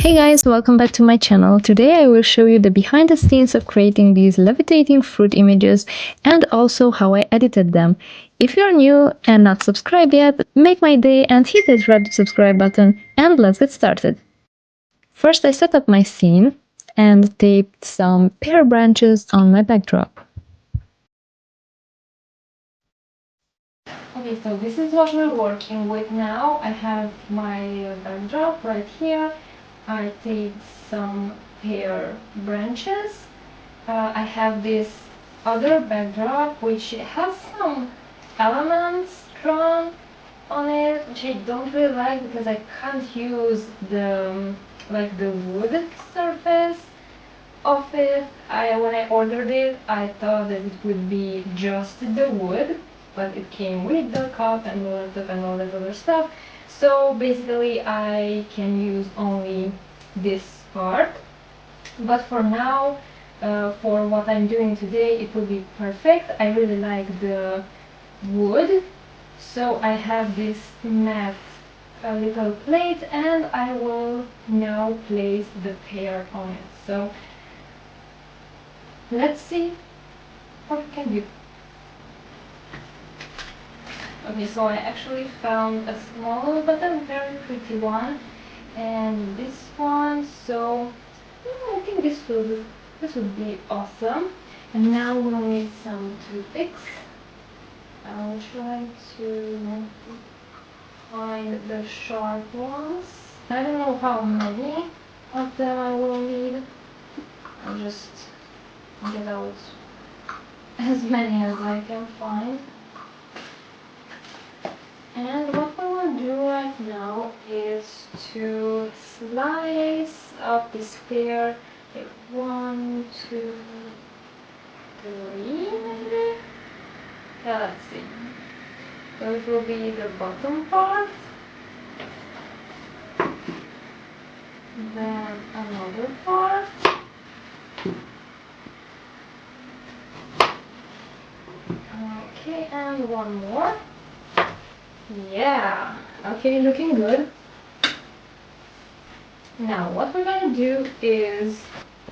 Hey guys, welcome back to my channel. Today I will show you the behind the scenes of creating these levitating fruit images and also how I edited them. If you're new and not subscribed yet, make my day and hit that red subscribe button and let's get started. First I set up my scene and taped some pear branches on my backdrop. Okay, so this is what we're working with now. I have my backdrop right here. I take some pear branches. I have this other backdrop which has some elements drawn on it, which I don't really like because I can't use the like the wood surface of it. When I ordered it, I thought that it would be just the wood, but it came with the cup and all that other stuff. So basically, I can use only this part. But for now, for what I'm doing today, it will be perfect. I really like the wood, so I have this matte little plate, and I will now place the pear on it. So let's see what we can do. Okay, so I actually found a small but a very pretty one, and this one. So I think this would be awesome. And now we'll need some toothpicks. I'll try to find the sharp ones. I don't know how many of them I will need. I'll just get out as many as I can find. And what we will do right now is to slice up this pear, like 1, 2, 3 maybe? Yeah, let's see. So it will be the bottom part, then another part, okay, and one more. Yeah, okay, looking good. Now what we're gonna do is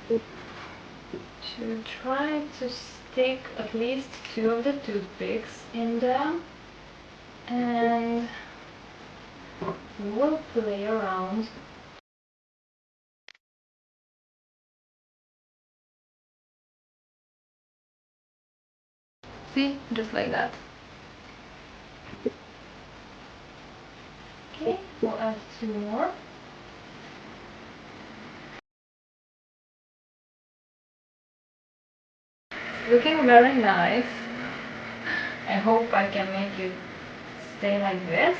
to try to stick at least 2 of the toothpicks in them, and we'll play around. See, just like that. Okay, we'll add 2 more. Looking very nice. I hope I can make it stay like this.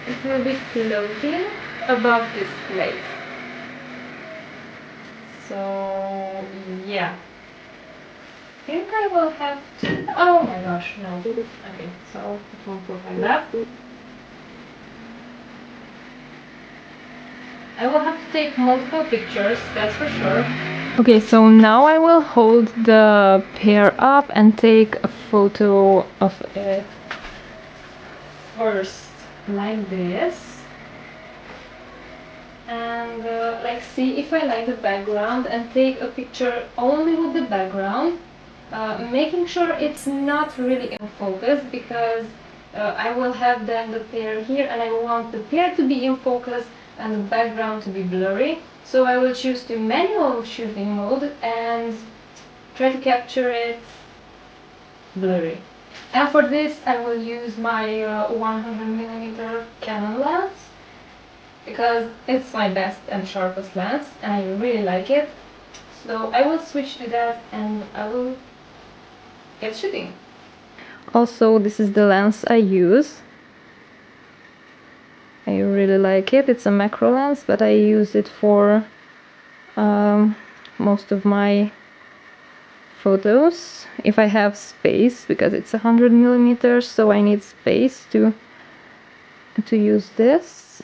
It will be floating above this plate. So yeah, I think I will have to. Oh my gosh, no. Okay, so it won't look like that. I will have to take multiple pictures, that's for sure. Okay, so now I will hold the pear up and take a photo of it first, like this. And like see if I like the background and take a picture only with the background, making sure it's not really in focus because I will have then the pear here and I want the pear to be in focus and the background to be blurry. So I will choose the manual shooting mode and try to capture it blurry. And for this I will use my 100mm Canon lens because it's my best and sharpest lens and I really like it. So I will switch to that and I will get shooting. Also, this is the lens I use. I really like it. It's a macro lens, but I use it for most of my photos if I have space, because it's 100mm, so I need space to use this.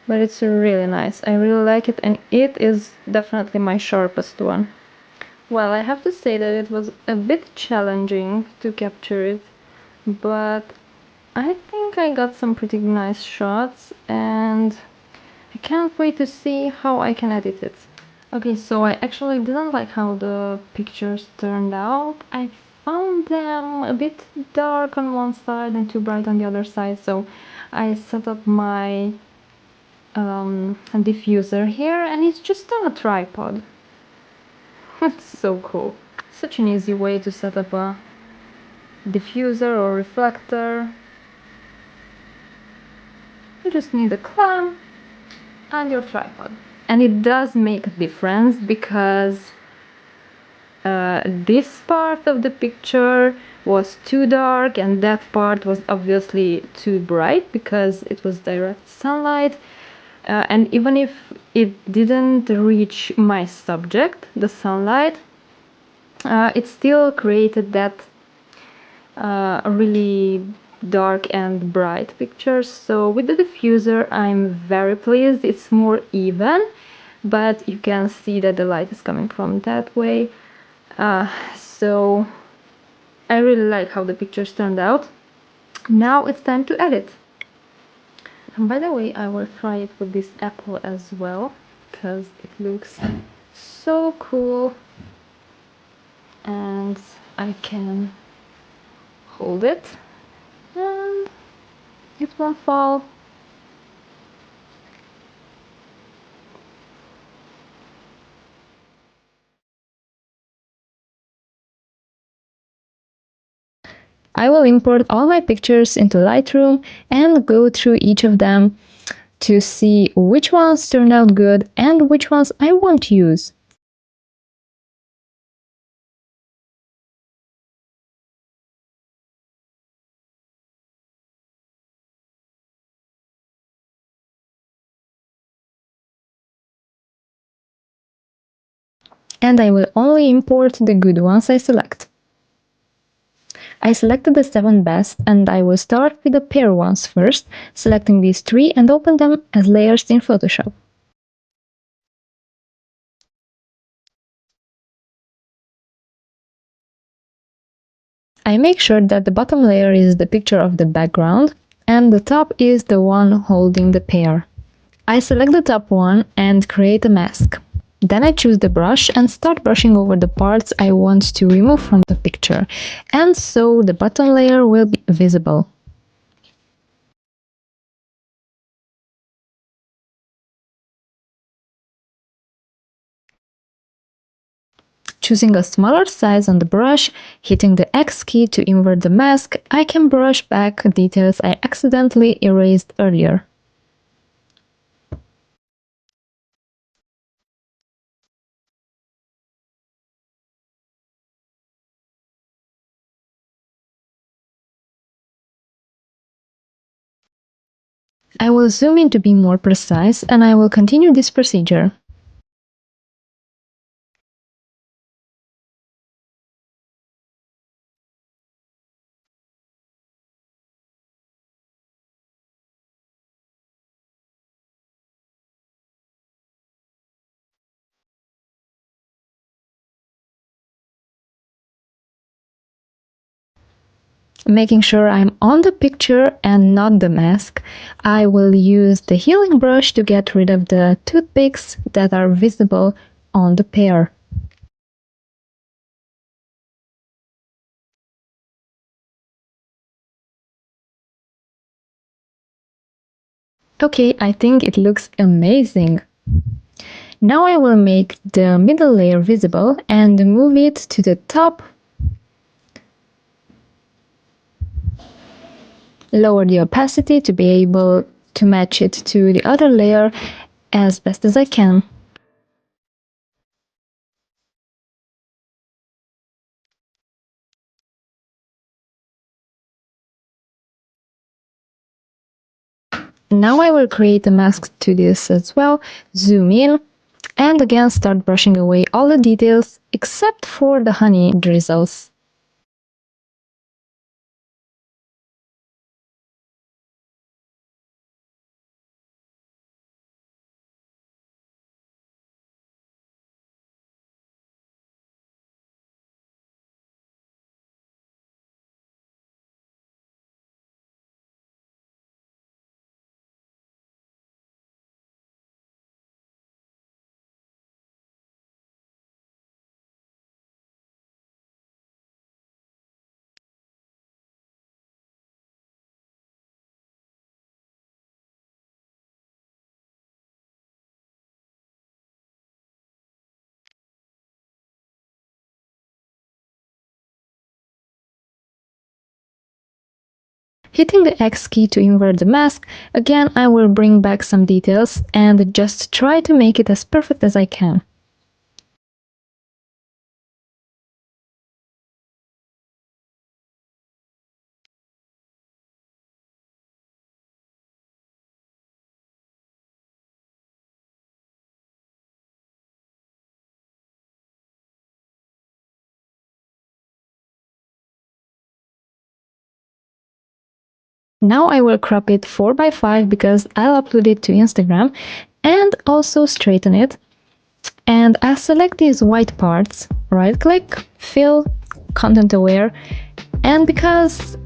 But it's really nice. I really like it, and it is definitely my sharpest one. Well, I have to say that it was a bit challenging to capture it, but I think I got some pretty nice shots, and I can't wait to see how I can edit it. Okay, so I actually didn't like how the pictures turned out. I found them a bit dark on one side and too bright on the other side, so I set up my diffuser here, and it's just on a tripod. It's so cool. Such an easy way to set up a diffuser or reflector. You just need a clamp and your tripod. And it does make a difference because this part of the picture was too dark and that part was obviously too bright because it was direct sunlight. And even if it didn't reach my subject, the sunlight, it still created that really dark and bright pictures. So with the diffuser I'm very pleased. It's more even, but you can see that the light is coming from that way. So I really like how the pictures turned out. Now it's time to edit. And by the way, I will try it with this apple as well because it looks so cool and I can hold it and it won't fall. I will import all my pictures into Lightroom and go through each of them to see which ones turned out good and which ones I won't use. And I will only import the good ones I select. I selected the 7 best and I will start with the pair ones first, selecting these 3 and open them as layers in Photoshop. I make sure that the bottom layer is the picture of the background and the top is the one holding the pair. I select the top one and create a mask. Then I choose the brush and start brushing over the parts I want to remove from the picture, and so the bottom layer will be visible. Choosing a smaller size on the brush, hitting the X key to invert the mask, I can brush back details I accidentally erased earlier. I will zoom in to be more precise and I will continue this procedure. Making sure I'm on the picture and not the mask, I will use the healing brush to get rid of the toothpicks that are visible on the pair. Okay, I think it looks amazing. Now I will make the middle layer visible and move it to the top. Lower the opacity to be able to match it to the other layer as best as I can. Now I will create a mask to this as well, zoom in, and again start brushing away all the details except for the honey drizzles. Hitting the X key to invert the mask, again I will bring back some details and just try to make it as perfect as I can. Now I will crop it 4 by 5 because I'll upload it to Instagram and also straighten it. And I'll select these white parts, right click, fill, content aware, and because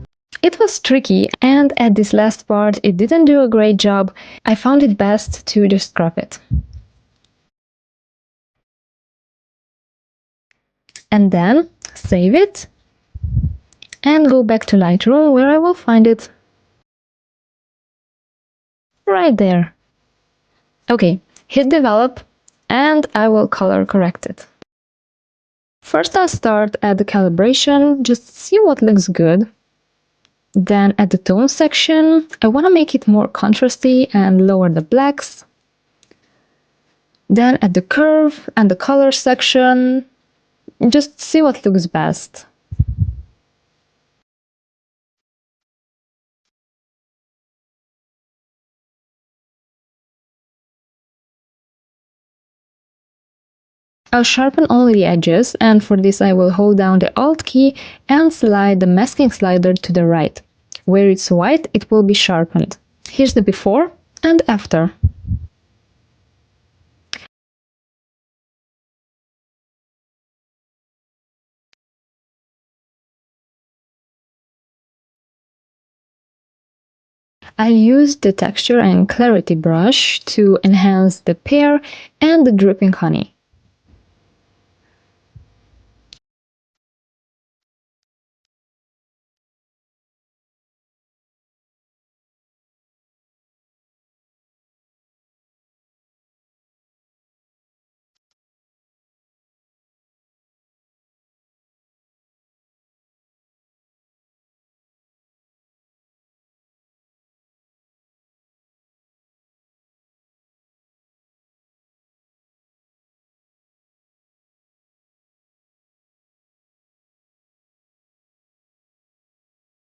it was tricky and at this last part it didn't do a great job, I found it best to just crop it. And then save it and go back to Lightroom where I will find it right there. Okay, hit develop and I will color correct it. First I'll start at the calibration, just see what looks good. Then at the tone section, I want to make it more contrasty and lower the blacks. Then at the curve and the color section, just see what looks best. I'll sharpen only the edges, and for this I will hold down the Alt key and slide the masking slider to the right. Where it's white, it will be sharpened. Here's the before and after. I used the texture and clarity brush to enhance the pear and the dripping honey.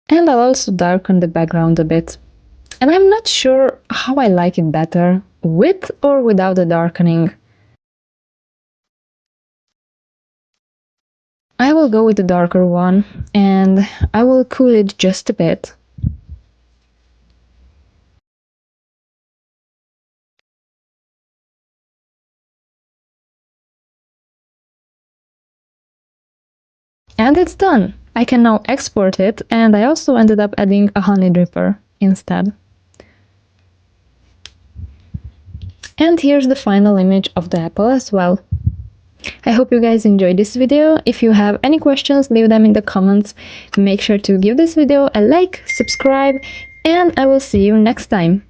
And I'll also darken the background a bit. And I'm not sure how I like it better, with or without the darkening. I will go with the darker one, and I will cool it just a bit. And it's done! I can now export it, and I also ended up adding a honey dripper instead. And here's the final image of the apple as well. I hope you guys enjoyed this video. If you have any questions, leave them in the comments. Make sure to give this video a like, subscribe, and I will see you next time.